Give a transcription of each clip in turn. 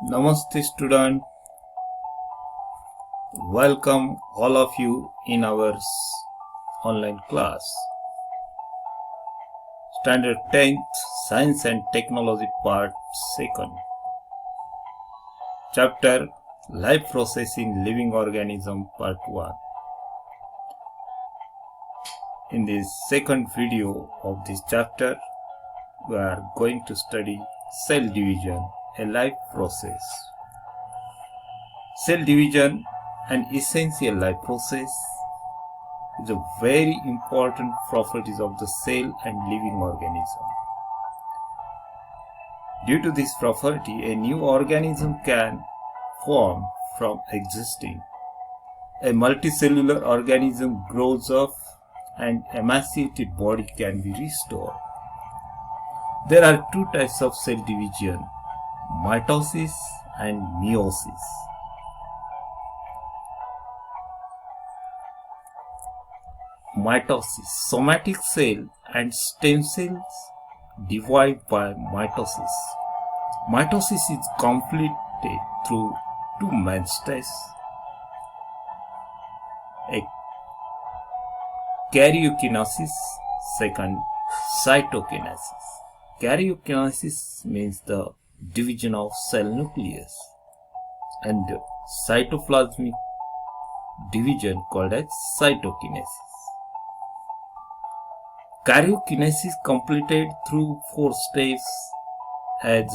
Namaste student, welcome all of you in our online class. Standard 10th Science and Technology Part 2nd. Chapter Life Process in Living Organism Part 1. In this second video of this chapter, we are going to study cell division, a life process. Cell division, an essential life process, is a very important properties of the cell and living organism. Due to this property, a new organism can form from existing. A multicellular organism grows up and emaciated body can be restored. There are two types of cell division, mitosis and meiosis. Mitosis, somatic cell and stem cells divide by mitosis. Mitosis is completed through two main steps: a karyokinesis, second cytokinesis. Karyokinesis means the division of cell nucleus, and cytoplasmic division called as cytokinesis. Karyokinesis completed through four steps as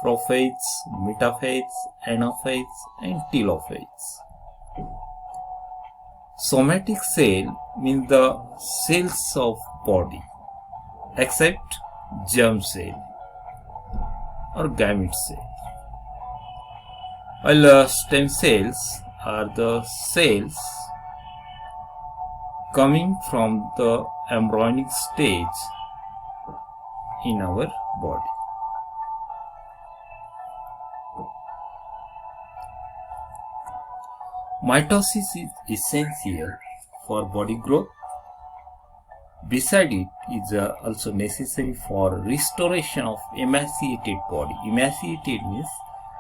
prophages, metaphages, anaphages, and telophages. Somatic cell means the cells of body except germ cell or gamete cell, while stem cells are the cells coming from the embryonic stage in our body. Mitosis is essential for body growth. Beside it is also necessary for restoration of emaciated body. Emaciated means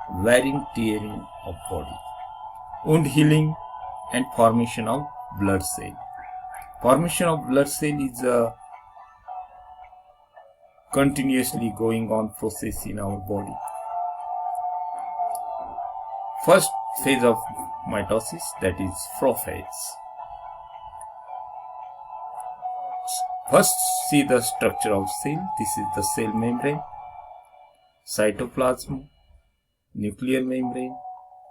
wearing, tearing of body, wound healing, and formation of blood cell. Formation of blood cell is a continuously going on process in our body. First phase of mitosis, that is prophase. First, see the structure of cell. This is the cell membrane, cytoplasm, nuclear membrane,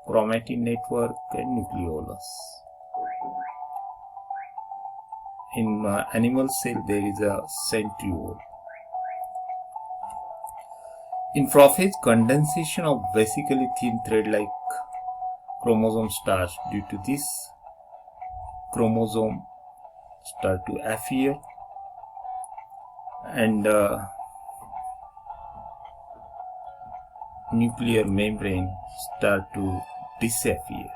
chromatin network, and nucleolus. In animal cell, there is a centriole. In prophase, condensation of basically thin thread-like chromosome starts. Due to this, chromosome start to appear, and nuclear membrane start to disappear.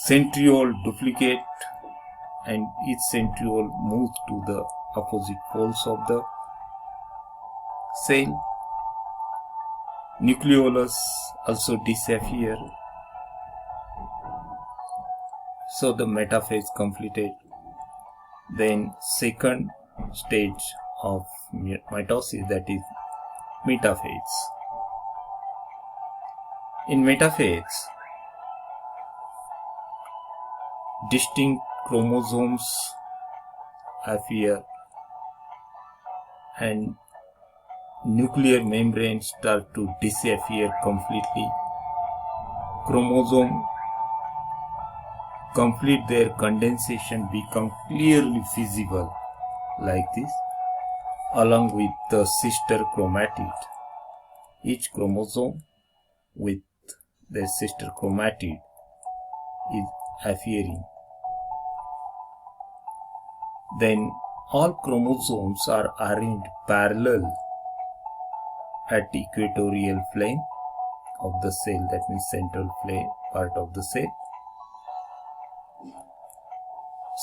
Centriole duplicate, and each centriole moves to the opposite poles of the cell. Nucleolus also disappear. So the metaphase completed. Then second stage of mitosis, that is metaphase. In metaphase, distinct chromosomes appear and nuclear membranes start to disappear completely. Chromosome complete their condensation, become clearly visible like this, along with the sister chromatid. Each chromosome with their sister chromatid is appearing. Then all chromosomes are arranged parallel at equatorial plane of the cell, that means central plane part of the cell.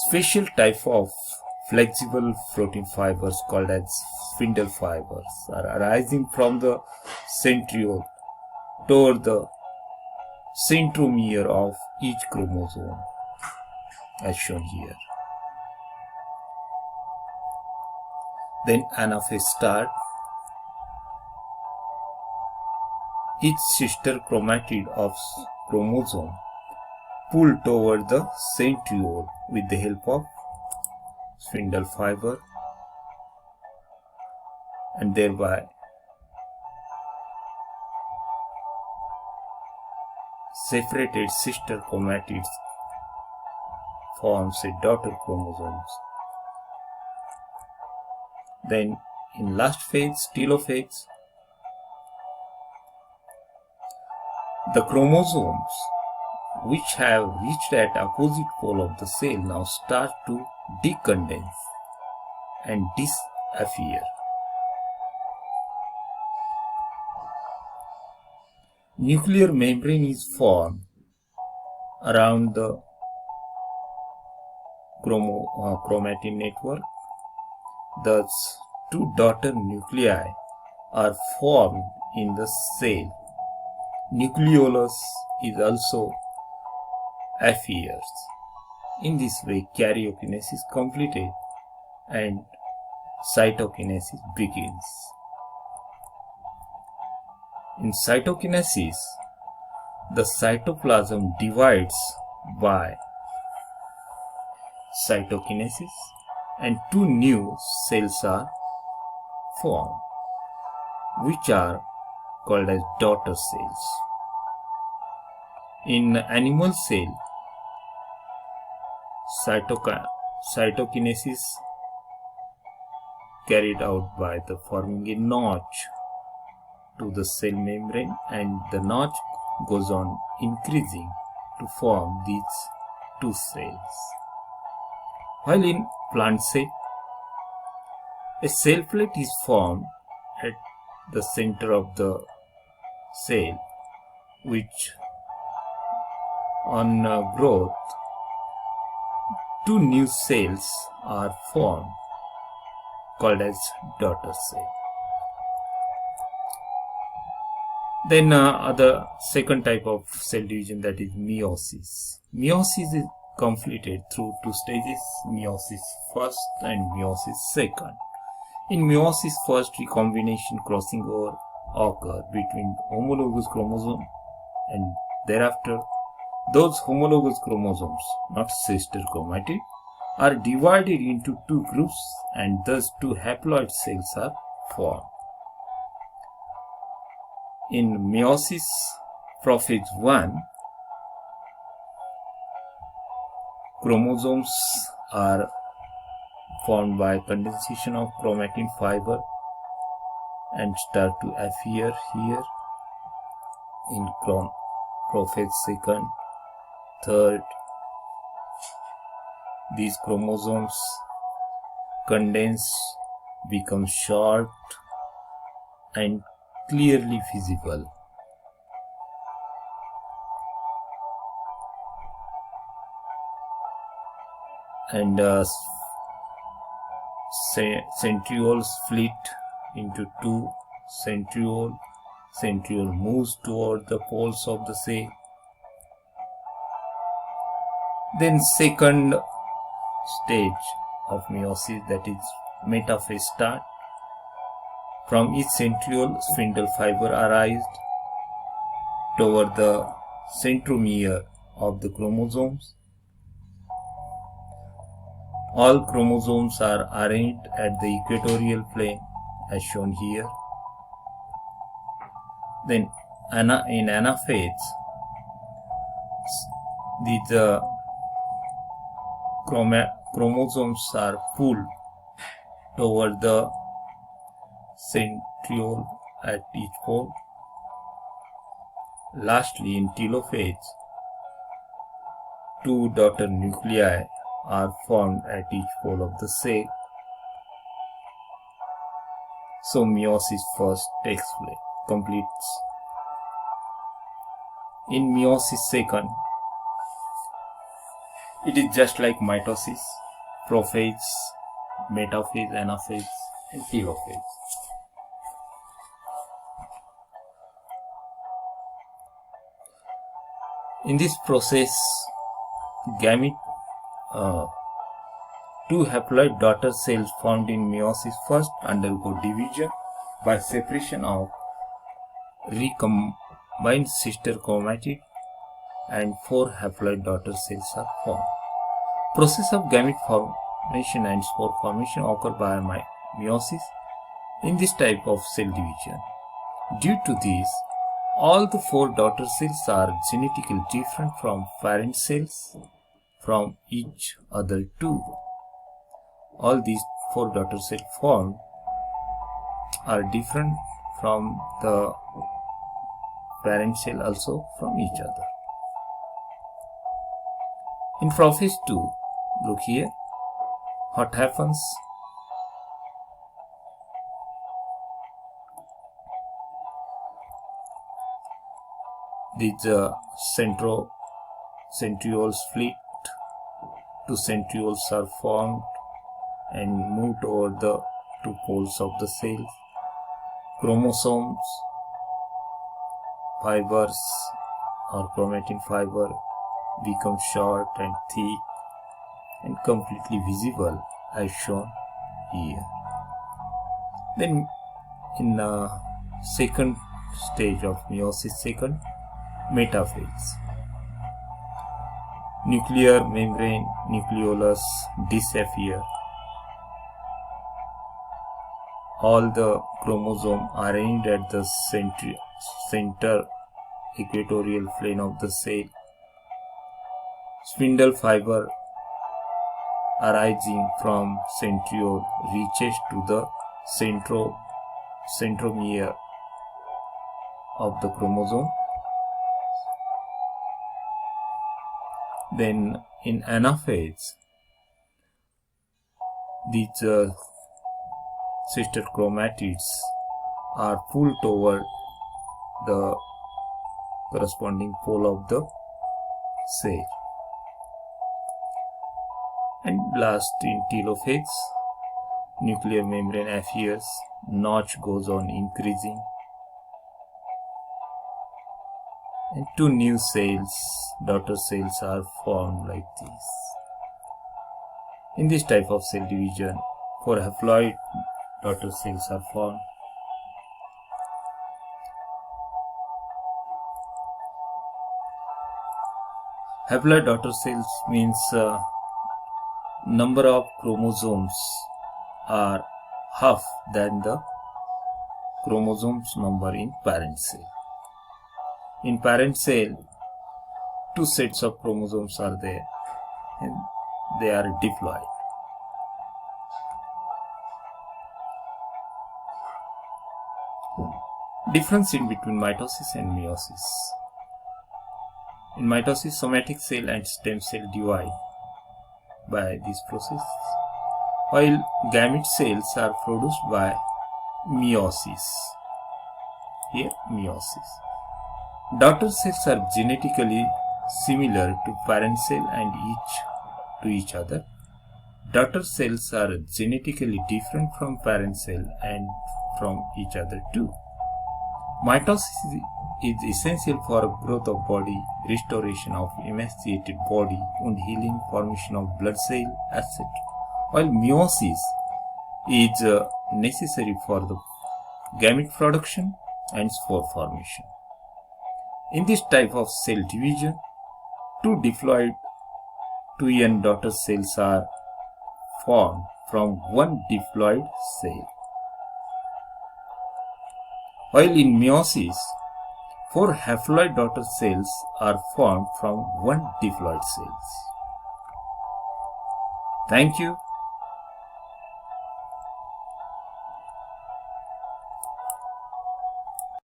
Special type of flexible protein fibers called as spindle fibers are arising from the centriole toward the centromere of each chromosome, as shown here. Then anaphase start. Each sister chromatid of chromosome pull toward the centriole with the help of spindle fiber, and thereby separated sister chromatids forms a daughter chromosomes. Then in last phase, telophase, the chromosomes which have reached at opposite pole of the cell now start to decondense and disappear. Nuclear membrane is formed around the chromatin network. Thus, two daughter nuclei are formed in the cell. Nucleolus is also appears. In this way, karyokinesis is completed and cytokinesis begins. In cytokinesis, the cytoplasm divides by cytokinesis and two new cells are formed, which are called as daughter cells. In animal cell, cytokinesis carried out by the forming a notch to the cell membrane, and the notch goes on increasing to form these two cells. While in plant cell, a cell plate is formed at the center of the cell, which on growth, two new cells are formed called as daughter cell. Then other second type of cell division, that is meiosis. Meiosis is completed through two stages, meiosis first and meiosis second. In meiosis first, recombination crossing over occur between homologous chromosome, and thereafter those homologous chromosomes, not sister chromatid, are divided into two groups, and thus two haploid cells are formed. In meiosis prophase 1, chromosomes are formed by condensation of chromatin fiber and start to appear here. In prophase 2, 3, these chromosomes condense, become short and clearly visible. And centrioles split into two centriole. Centriole moves toward the poles of the cell. Then second stage of meiosis, that is metaphase start. From each centriole, spindle fiber arise toward the centromere of the chromosomes. All chromosomes are arranged at the equatorial plane, as shown here. Then in anaphase, these chromosomes are pulled toward the centriole at each pole. Lastly, in telophase, two daughter nuclei are formed at each pole of the cell. So meiosis first takes place, completes. In meiosis second, it is just like mitosis, prophase, metaphase, anaphase, and telophase. In this process, gamete, two haploid daughter cells formed in meiosis first undergo division by separation of recombined sister chromatid, and 4 haploid daughter cells are formed. Process of gamete formation and spore formation occur by meiosis in this type of cell division. Due to this, all the 4 daughter cells are genetically different from parent cells from each other too. All these 4 daughter cells formed are different from the parent cell also from each other. In process 2, look here, what happens? These centrioles split, 2 centrioles are formed and moved over the 2 poles of the cell. Chromosomes, fibers or chromatin fiber become short and thick and completely visible as shown here. Then in the second stage of meiosis second, metaphase. Nuclear membrane nucleolus disappear. All the chromosomes arranged at the center equatorial plane of the cell. Spindle fiber arising from centriole reaches to the centromere of the chromosome. Then in anaphase, these sister chromatids are pulled toward the corresponding pole of the cell. And last, in telophase, nuclear membrane appears, notch goes on increasing, and 2 new cells, daughter cells, are formed like this. In this type of cell division, 4 haploid daughter cells are formed. Haploid daughter cells means number of chromosomes are half than the chromosomes number in parent cell. In parent cell, 2 sets of chromosomes are there and they are diploid. Difference in between mitosis and meiosis. In mitosis, somatic cell and stem cell divide by this process, while gamete cells are produced by meiosis. Here, meiosis. Daughter cells are genetically similar to parent cell and each other. Daughter cells are genetically different from parent cell and from each other too. Mitosis is essential for growth of body, restoration of emaciated body, wound healing, formation of blood cell, etc. While meiosis is necessary for the gamete production and spore formation. In this type of cell division, 2 diploid 2n daughter cells are formed from 1 diploid cell. While in meiosis, 4 haploid daughter cells are formed from 1 diploid cells. Thank you.